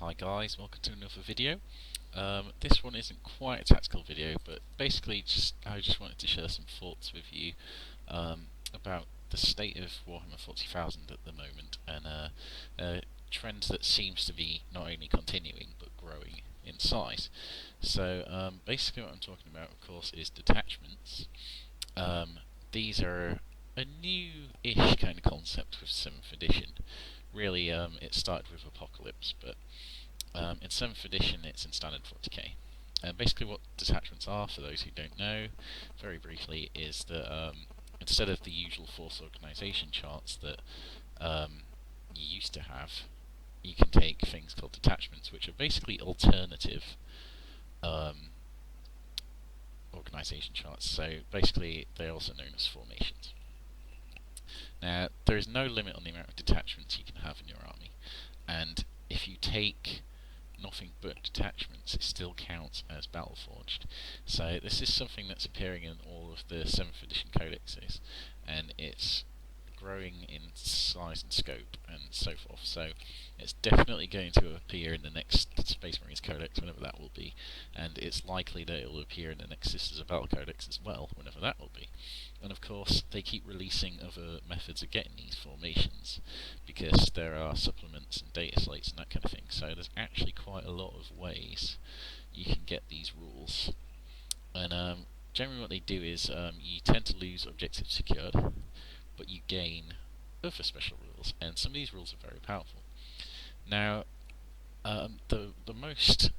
Hi guys, welcome to another video. This one isn't quite a tactical video, but basically I just wanted to share some thoughts with you about the state of Warhammer 40,000 at the moment, and a trend that seems to be not only continuing but growing in size. So basically what I'm talking about, of course, is detachments. These are a new-ish kind of concept with 7th edition. Really, it started with Apocalypse, but in 7th edition it's in standard 40k. Basically what detachments are, for those who don't know, very briefly, is that instead of the usual force organisation charts that you used to have, you can take things called detachments, which are basically alternative organisation charts. So basically they're also known as formations. Now, there is no limit on the amount of detachments you can have in your army, and if you take nothing but detachments, it still counts as Battleforged. So this is something that's appearing in all of the 7th edition codexes, and it's growing in size and scope and so forth. So it's definitely going to appear in the next Space Marines Codex, whenever that will be, and it's likely that it will appear in the next Sisters of Battle Codex as well, whenever that will be. And of course, they keep releasing other methods of getting these formations, because there are supplements and data slates and that kind of thing. So there's actually quite a lot of ways you can get these rules. And generally what they do is you tend to lose objectives secured, but you gain other special rules, and some of these rules are very powerful. Now, the most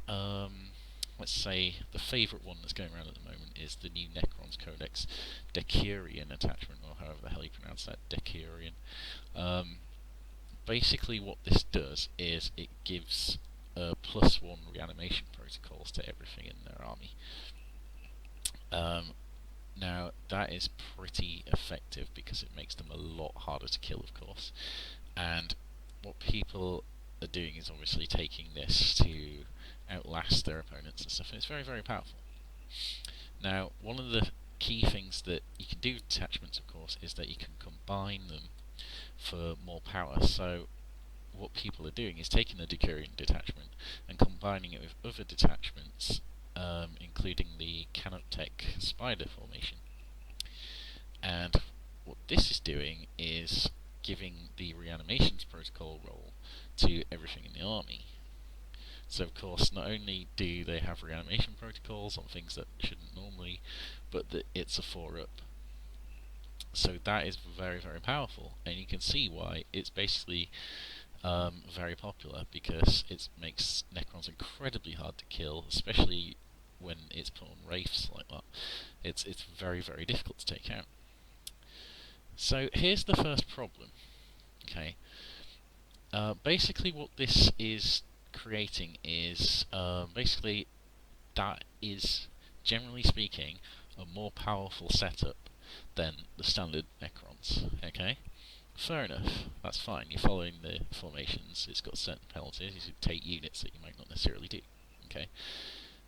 let's say the favourite one that's going around at the moment is the new Necrons Codex Decurion attachment, or however the hell you pronounce that, Decurion. Basically what this does is it gives +1 reanimation protocols to everything in their army. Now that is pretty effective because it makes them a lot harder to kill, of course, and what people are doing is obviously taking this to outlast their opponents and stuff, and it's very, very powerful. Now, one of the key things that you can do with detachments, of course, is that you can combine them for more power. So what people are doing is taking the Decurion detachment and combining it with other detachments, including the Canoptech Spider formation. And what this is doing is giving the reanimations protocol role to everything in the army. So of course, not only do they have reanimation protocols on things that shouldn't normally, but that it's a 4-up. So that is very, very powerful, and you can see why it's basically very popular, because it makes Necrons incredibly hard to kill, especially when it's put on Wraiths like that. It's very, very difficult to take out. So here's the first problem. Okay. Basically what this is creating is basically that is, generally speaking, a more powerful setup than the standard Necrons. Okay? Fair enough, that's fine, you're following the formations, it's got certain penalties, you should take units that you might not necessarily do. Okay?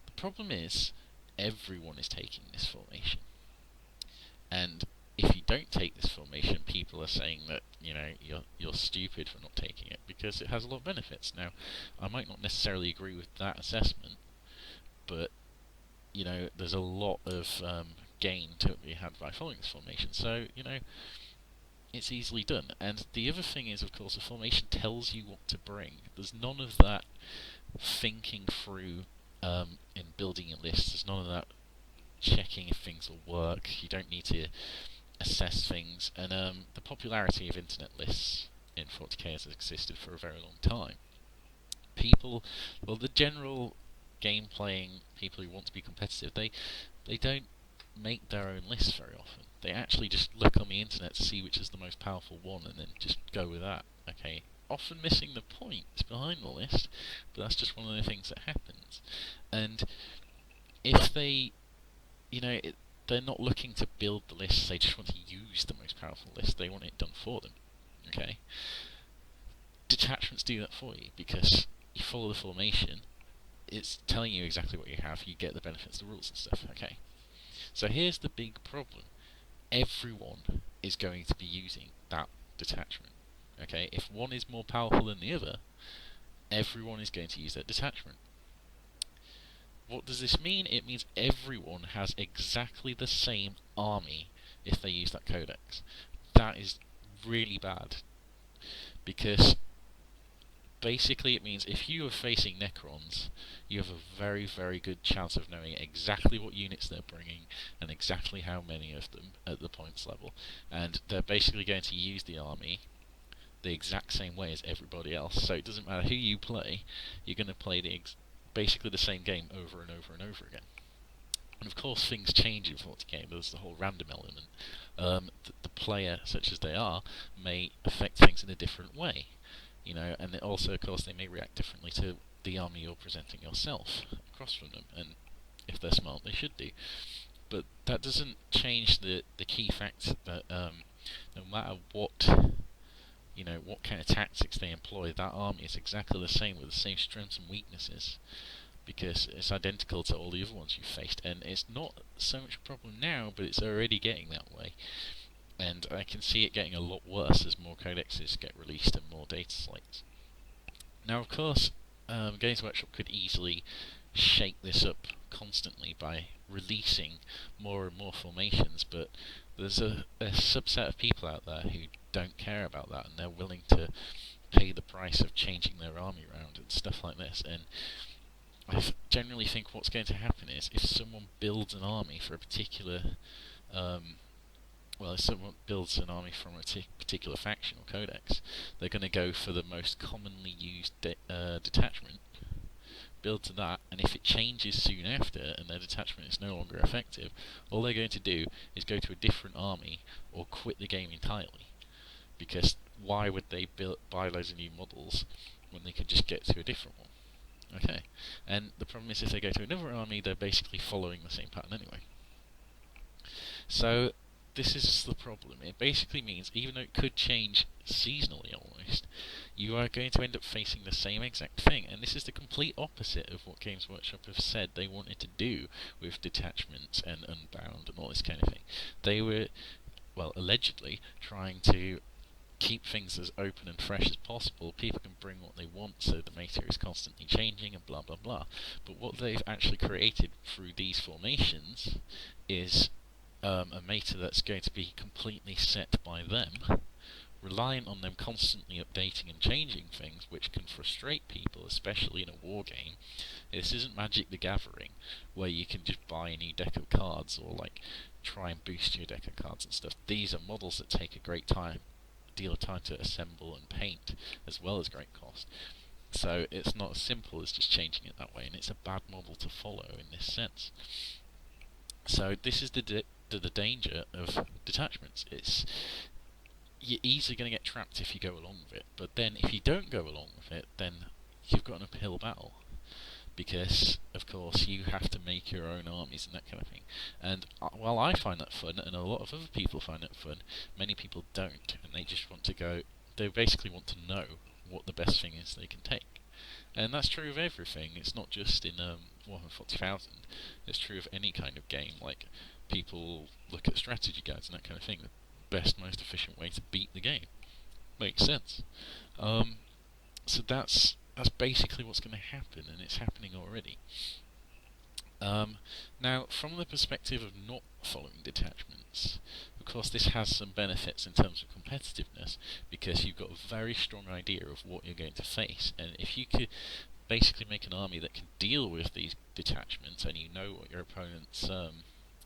The problem is, everyone is taking this formation. And if you don't take this formation, people are saying that, you know, you're stupid for not taking it, because it has a lot of benefits. Now, I might not necessarily agree with that assessment, but, you know, there's a lot of gain to be had by following this formation. So, you know, it's easily done. And the other thing is, of course, the formation tells you what to bring. There's none of that thinking through in building your list. There's none of that checking if things will work. You don't need to assess things. And the popularity of internet lists in 40k has existed for a very long time. People, well, the general game playing people who want to be competitive, they don't make their own lists very often. They actually just look on the internet to see which is the most powerful one and then just go with that. Okay, often missing the point behind the list, but that's just one of the things that happens. And if they, you know, they're not looking to build the lists, they just want to use the most powerful list, they want it done for them. Okay? Detachments do that for you, because you follow the formation, it's telling you exactly what you have, you get the benefits, the rules and stuff. Okay? So here's the big problem. Everyone is going to be using that detachment. Okay? If one is more powerful than the other, everyone is going to use that detachment. What does this mean? It means everyone has exactly the same army if they use that codex. That is really bad, because basically it means if you are facing Necrons, you have a very, very good chance of knowing exactly what units they're bringing and exactly how many of them at the points level. And they're basically going to use the army the exact same way as everybody else. So it doesn't matter who you play, you're going to play basically the same game over and over and over again. And of course, things change in 40k. There's the whole random element. The player, such as they are, may affect things in a different way. And also, of course, they may react differently to the army you're presenting yourself across from them. And if they're smart, they should do. But that doesn't change the key fact that no matter what kind of tactics they employ, that army is exactly the same with the same strengths and weaknesses, because it's identical to all the other ones you've faced. And it's not so much a problem now, but it's already getting that way. And I can see it getting a lot worse as more codexes get released and more data slates. Now, of course, Games Workshop could easily shake this up constantly by releasing more and more formations, but there's a subset of people out there who don't care about that, and they're willing to pay the price of changing their army around and stuff like this. And I generally think what's going to happen is if someone builds an army for a particular if someone builds an army from a particular faction or codex, they're going to go for the most commonly used detachment, build to that, and if it changes soon after and their detachment is no longer effective, all they're going to do is go to a different army or quit the game entirely. Because why would they buy loads of new models when they could just get to a different one? Okay, and the problem is if they go to another army, they're basically following the same pattern anyway. So this is the problem. It basically means, even though it could change seasonally almost, you are going to end up facing the same exact thing. And this is the complete opposite of what Games Workshop have said they wanted to do with Detachments and Unbound and all this kind of thing. They were, allegedly trying to keep things as open and fresh as possible. People can bring what they want, so the meta is constantly changing and blah blah blah. But what they've actually created through these formations is a meta that's going to be completely set by them, reliant on them constantly updating and changing things, which can frustrate people, especially in a war game. This isn't Magic the Gathering, where you can just buy a new deck of cards or try and boost your deck of cards and stuff. These are models that take a deal of time to assemble and paint, as well as great cost. So it's not as simple as just changing it that way, and it's a bad model to follow in this sense. So this is the danger of detachments. You're easily going to get trapped if you go along with it, but then if you don't go along with it, then you've got an uphill battle, because of course you have to make your own armies and that kind of thing. And while I find that fun, and a lot of other people find that fun, many people don't, and they just want to go. They basically want to know what the best thing is they can take. And that's true of everything. It's not just in Warhammer 40,000. It's true of any kind of game. People look at strategy guides and that kind of thing. The best, most efficient way to beat the game. Makes sense. So that's basically what's going to happen, and it's happening already. Now, from the perspective of not following detachments, of course this has some benefits in terms of competitiveness, because you've got a very strong idea of what you're going to face, and if you could basically make an army that can deal with these detachments, and you know what your opponent's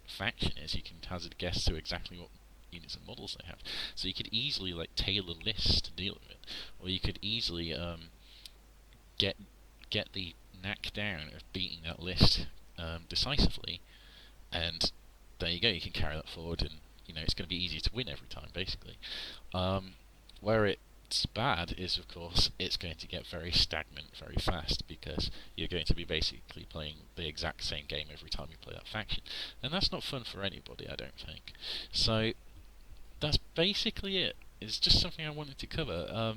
faction is, you can hazard a guess to exactly what units and models they have. So you could easily tailor lists to deal with it, or you could easily get the knack down of beating that list decisively, and there you go. You can carry that forward, and it's going to be easier to win every time, basically. Where it's bad is, of course, it's going to get very stagnant very fast, because you're going to be basically playing the exact same game every time you play that faction, and that's not fun for anybody, I don't think. So that's basically it. It's just something I wanted to cover.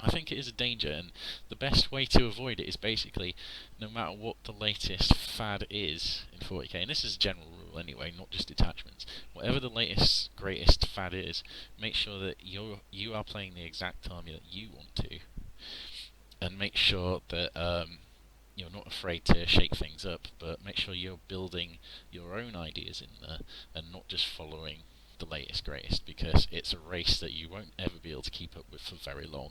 I think it is a danger, and the best way to avoid it is basically, no matter what the latest fad is in 40k, and this is a general rule anyway, not just detachments, whatever the latest, greatest fad is, make sure that you are playing the exact army that you want to, and make sure that you're not afraid to shake things up, but make sure you're building your own ideas in there and not just following the latest greatest, because it's a race that you won't ever be able to keep up with for very long.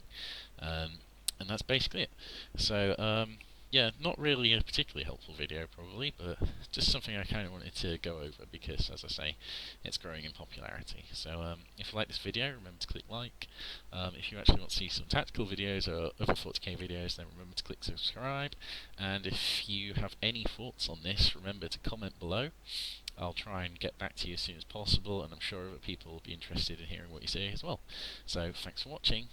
Um, and that's basically it. So, yeah, not really a particularly helpful video probably, but just something I kind of wanted to go over because, as I say, it's growing in popularity. So if you like this video, remember to click like. If you actually want to see some tactical videos or other 40k videos, then remember to click subscribe. And if you have any thoughts on this, remember to comment below. I'll try and get back to you as soon as possible, and I'm sure other people will be interested in hearing what you say as well. So thanks for watching.